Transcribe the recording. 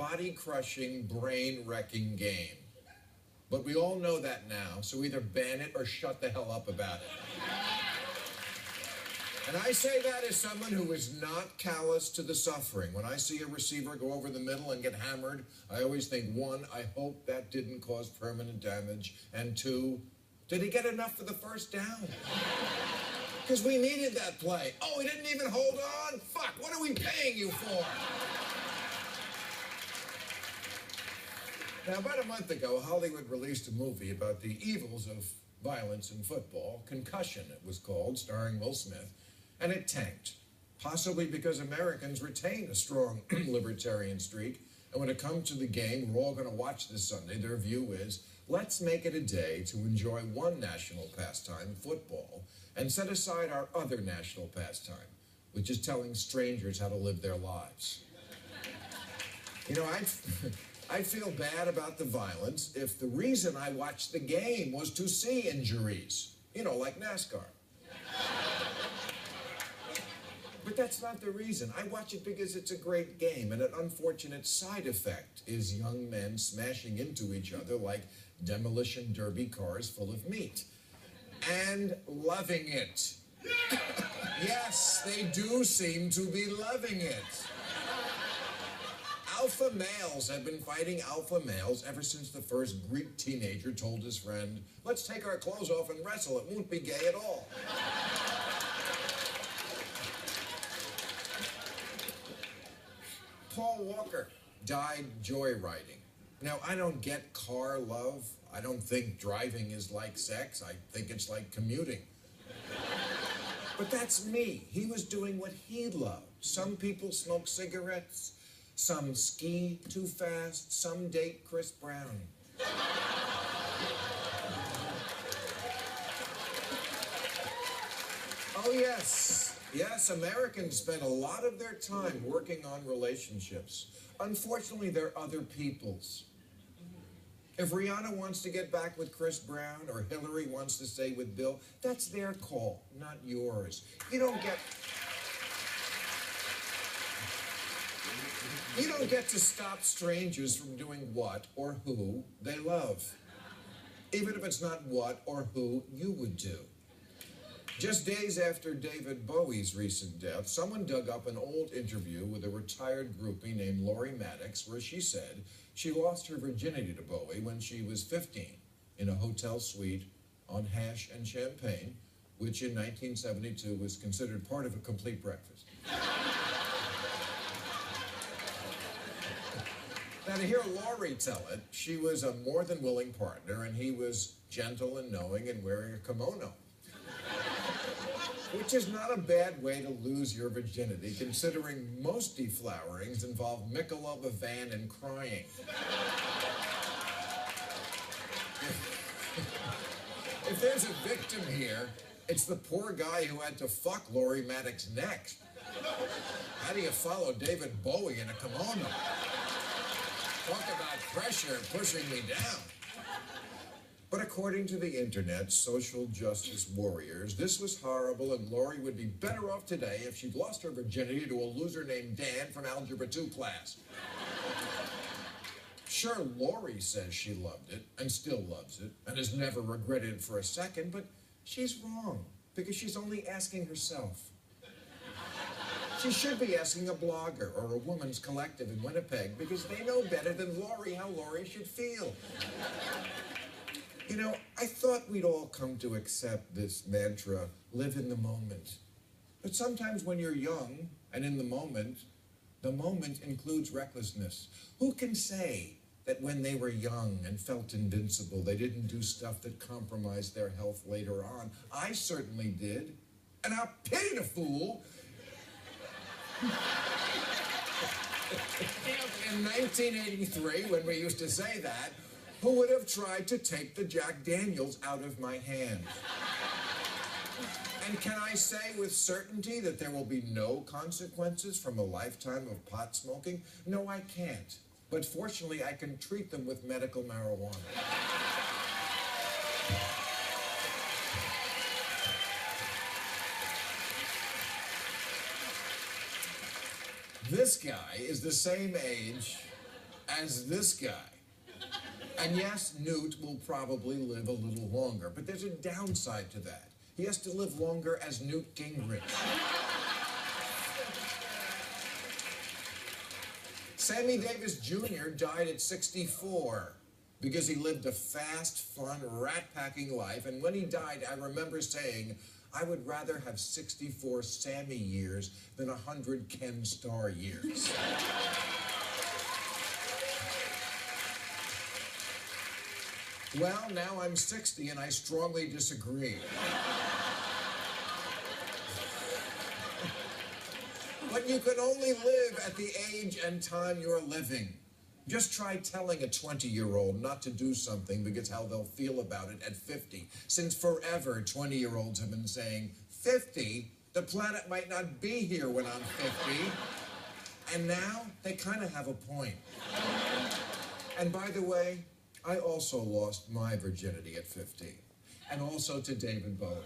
body-crushing, brain-wrecking game. But we all know that now, so either ban it or shut the hell up about it. And I say that as someone who is not callous to the suffering. When I see a receiver go over the middle and get hammered, I always think, one, I hope that didn't cause permanent damage, and two, did he get enough for the first down? Because we needed that play. Oh, he didn't even hold on? Fuck, what are we paying you for? Now, about a month ago, Hollywood released a movie about the evils of violence in football. Concussion, it was called, starring Will Smith. And it tanked, possibly because Americans retain a strong libertarian streak. And when it comes to the game we're all going to watch this Sunday, their view is, let's make it a day to enjoy one national pastime, football, and set aside our other national pastime, which is telling strangers how to live their lives. You know, I'd feel bad about the violence if the reason I watched the game was to see injuries, you know, like NASCAR. But that's not the reason. I watch it because it's a great game, and an unfortunate side effect is young men smashing into each other like demolition derby cars full of meat. And loving it. Yes, they do seem to be loving it. Alpha males have been fighting alpha males ever since the first Greek teenager told his friend, let's take our clothes off and wrestle, it won't be gay at all. Paul Walker died joyriding. Now, I don't get car love. I don't think driving is like sex. I think it's like commuting. But that's me. He was doing what he loved. Some people smoke cigarettes. Some ski too fast. Some date Chris Brown. Oh, yes. Yes, Americans spend a lot of their time working on relationships. Unfortunately, they're other people's. If Rihanna wants to get back with Chris Brown or Hillary wants to stay with Bill, that's their call, not yours. You don't get to stop strangers from doing what or who they love, even if it's not what or who you would do. Just days after David Bowie's recent death, someone dug up an old interview with a retired groupie named Lori Maddox, where she said she lost her virginity to Bowie when she was 15 in a hotel suite on hash and champagne, which in 1972 was considered part of a complete breakfast. Now, to hear Lori tell it, she was a more than willing partner, and he was gentle and knowing and wearing a kimono. Which is not a bad way to lose your virginity, considering most deflowerings involve Michelob, a van, and crying. If there's a victim here, it's the poor guy who had to fuck Lori Maddox next. How do you follow David Bowie in a kimono? Talk about pressure pushing me down. But according to the internet, social justice warriors, this was horrible, and Lori would be better off today if she'd lost her virginity to a loser named Dan from Algebra 2 class. Sure, Lori says she loved it, and still loves it, and has never regretted it for a second, but she's wrong, because she's only asking herself. She should be asking a blogger or a women's collective in Winnipeg, because they know better than Lori how Lori should feel. You know, I thought we'd all come to accept this mantra, live in the moment. But sometimes when you're young and in the moment includes recklessness. Who can say that when they were young and felt invincible, they didn't do stuff that compromised their health later on? I certainly did. And I pity the fool. In 1983, when we used to say that, who would have tried to take the Jack Daniels out of my hand? And can I say with certainty that there will be no consequences from a lifetime of pot smoking? No, I can't. But fortunately, I can treat them with medical marijuana. This guy is the same age as this guy. And yes, Newt will probably live a little longer, but there's a downside to that. He has to live longer as Newt Gingrich. Sammy Davis Jr. died at 64 because he lived a fast, fun, rat-packing life, and when he died, I remember saying, I would rather have 64 Sammy years than 100 Ken Starr years. Well, now I'm 60 and I strongly disagree. But you can only live at the age and time you're living. Just try telling a 20-year-old not to do something because how they'll feel about it at 50. Since forever, 20-year-olds have been saying, 50? The planet might not be here when I'm 50. And now, they kind of have a point. And by the way, I also lost my virginity at 50. And also to David Bowie.